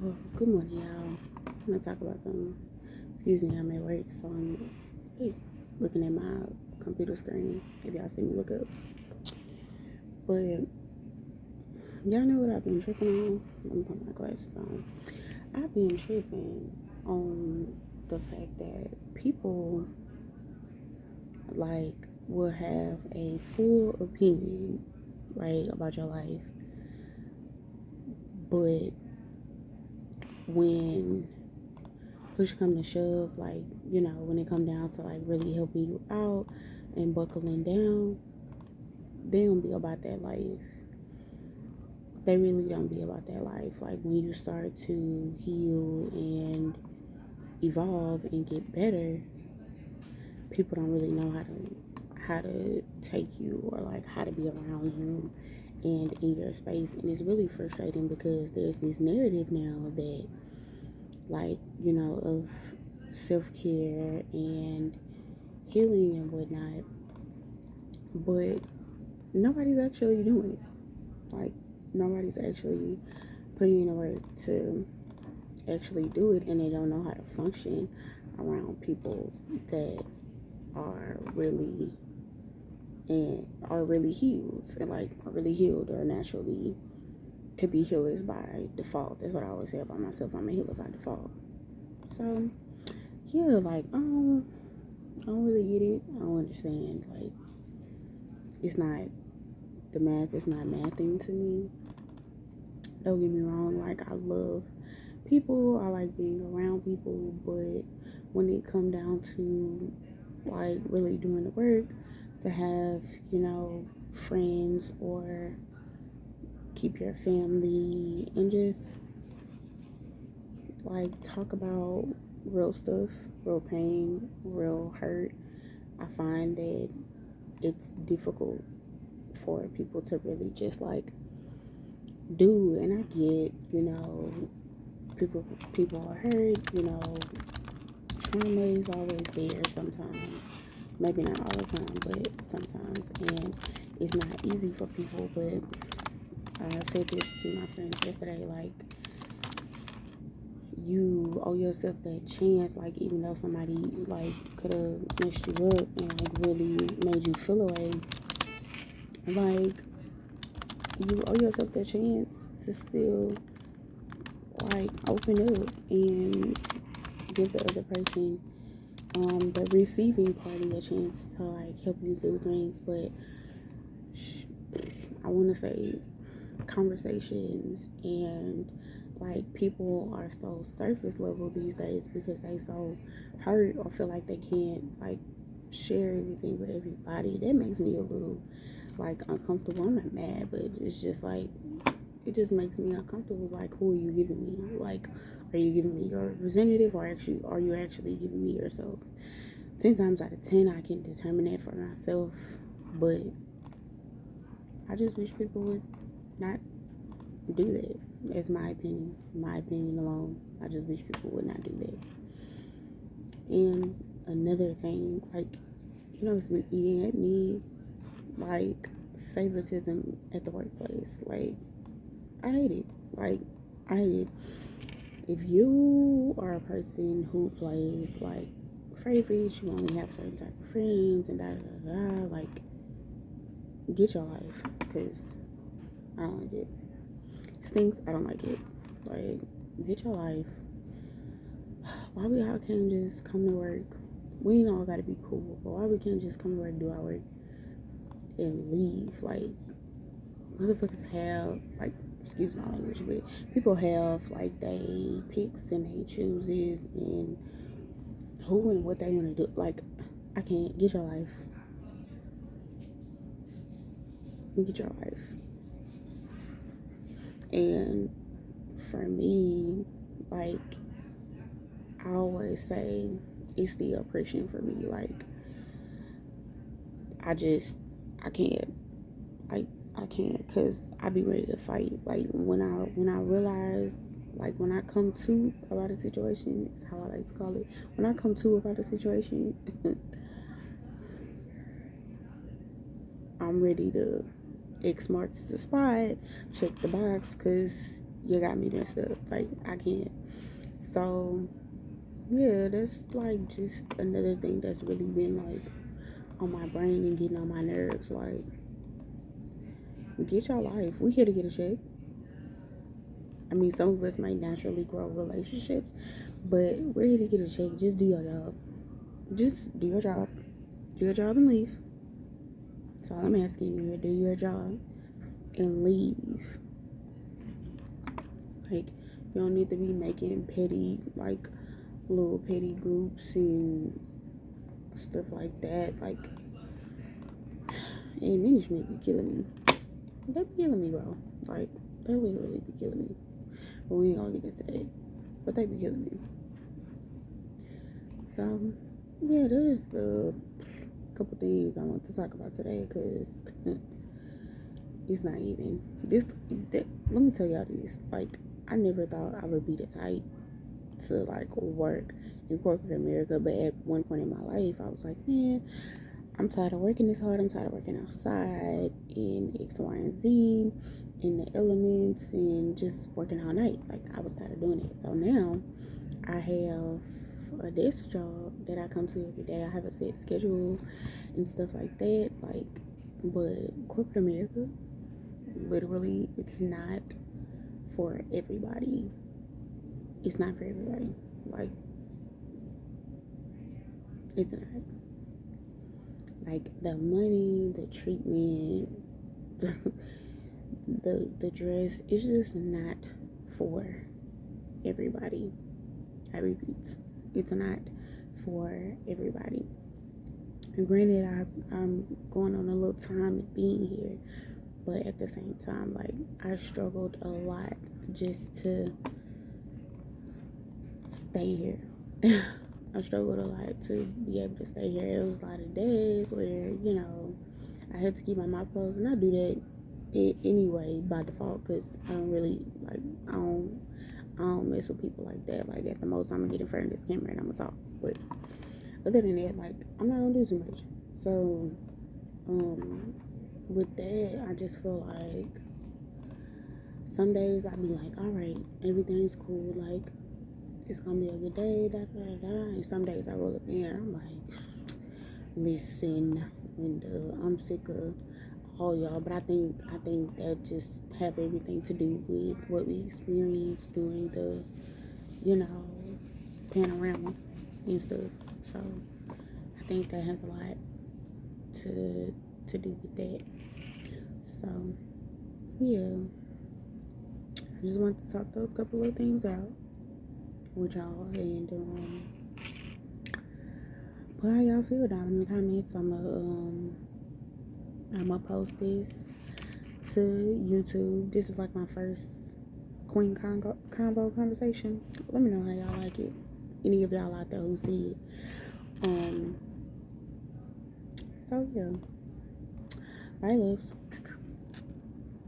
Oh, good morning, y'all. I'm gonna talk about something. Excuse me, I'm at work, so I'm like, looking at my computer screen. If y'all see me look up, but y'all know what I've been tripping on. Let me put my glasses on. I've been tripping on the fact that people like will have a full opinion, right, about your life, but when push come to shove, like, when it come down to like really helping you out and buckling down, they don't be about that life. They really don't be about that life. Like when you start to heal and evolve and get better, people don't really know how to take you or like how to be around you and in your space. And it's really frustrating because there's this narrative now that, like, of self-care and healing and whatnot, but nobody's actually doing it. Like, nobody's actually putting in the work to actually do it, and they don't know how to function around people that are really healed, and like are really healed or naturally could be healers by default. That's what I always say about myself. I'm a healer by default. So yeah, like I don't really get it. I don't understand. Like, it's not the math is not mathing to me. Don't get me wrong, like I love people, I like being around people, but when it come down to like really doing the work to have, friends or keep your family and just like talk about real stuff, real pain, real hurt, I find that it's difficult for people to really just like do. And I get, people are hurt, trauma is always there sometimes. Maybe not all the time, but sometimes. And it's not easy for people. But I said this to my friends yesterday, like, you owe yourself that chance, like, even though somebody like could have messed you up and like really made you feel away, like, you owe yourself that chance to still like open up and give the other person, the receiving party, a chance to like help you through things. But I want to say conversations and like people are so surface level these days because they so hurt or feel like they can't like share everything with everybody. That makes me a little like uncomfortable. I'm not mad, but it's just like it just makes me uncomfortable. Like, who are you giving me? Like, are you giving me your representative, or actually are you actually giving me yourself? 10 times out of 10 I can determine that for myself, but I just wish people would not do that. That's my opinion. My opinion alone. I just wish people would not do that. And another thing, like, it's been eating at me, like favoritism at the workplace. Like, I hate it. Like, I hate it. If you are a person who plays like favorites, you only have certain type of friends and da da da, like, get your life, because I don't like it. It stinks. I don't like it. Like, get your life. Why we all can't just come to work? We ain't all gotta be cool, but why we can't just come to work, do our work, and leave? Like, motherfuckers have, like, excuse my language, but people have like they picks and they chooses and who and what they want to do. Like, I can't. Get your life. Get your life. And for me, like, I always say it's the oppression for me. Like, I can't. Like, I can't, because I be ready to fight. Like, when I realize, like, when I come to about a situation, is how I like to call it. When I come to about a situation, I'm ready to X marks the spot, check the box, because you got me messed up. Like, I can't. So, yeah, that's like just another thing that's really been like on my brain and getting on my nerves. Like, get your life. We here to get a check. I mean, some of us might naturally grow relationships, but we're here to get a check. Just do your job. Just do your job. Do your job and leave. That's all I'm asking you. Do your job and leave. Like, you don't need to be making petty, like, little petty groups and stuff like that. Like, and management be killing me. They be killing me, bro. Like, they literally be killing me. But we ain't gonna get into that. But they be killing me. So, yeah, there's the couple things I want to talk about today, because it's not even this. Let me tell y'all this. Like, I never thought I would be the type to like work in corporate America, but at one point in my life, I was like, man, I'm tired of working this hard. I'm tired of working outside in X, Y, and Z, in the elements, and just working all night. Like, I was tired of doing it. So now I have a desk job that I come to every day. I have a set schedule and stuff like that. Like, but corporate America, literally, it's not for everybody. It's not for everybody. Like, it's not. Like, the money, the treatment, the dress, it's just not for everybody. I repeat, it's not for everybody. And granted, I'm going on a little time of being here, but at the same time, like, I struggled a lot just to stay here. I struggled a lot to be able to stay here. It was a lot of days where, I had to keep my mouth closed, and I do that anyway by default, because I don't really, like, I don't mess with people like that. Like, at the most, I'm gonna get in front of this camera and I'm gonna talk. But other than that, like, I'm not gonna do too much. So, with that, I just feel like some days I be like, all right, everything's cool. Like, it's gonna be a good day, da da da da. And some days I roll up in, I'm like, listen, Linda, I'm sick of all y'all. But I think that just have everything to do with what we experienced during the, panorama and stuff. So I think that has a lot to do with that. So yeah, I just wanted to talk those couple of things out with y'all, and put how y'all feel down in the comments. I'm gonna post this to YouTube. This is like my first Queen Convo conversation. Let me know how y'all like it. Any of y'all out there who see it. So yeah, bye, loves.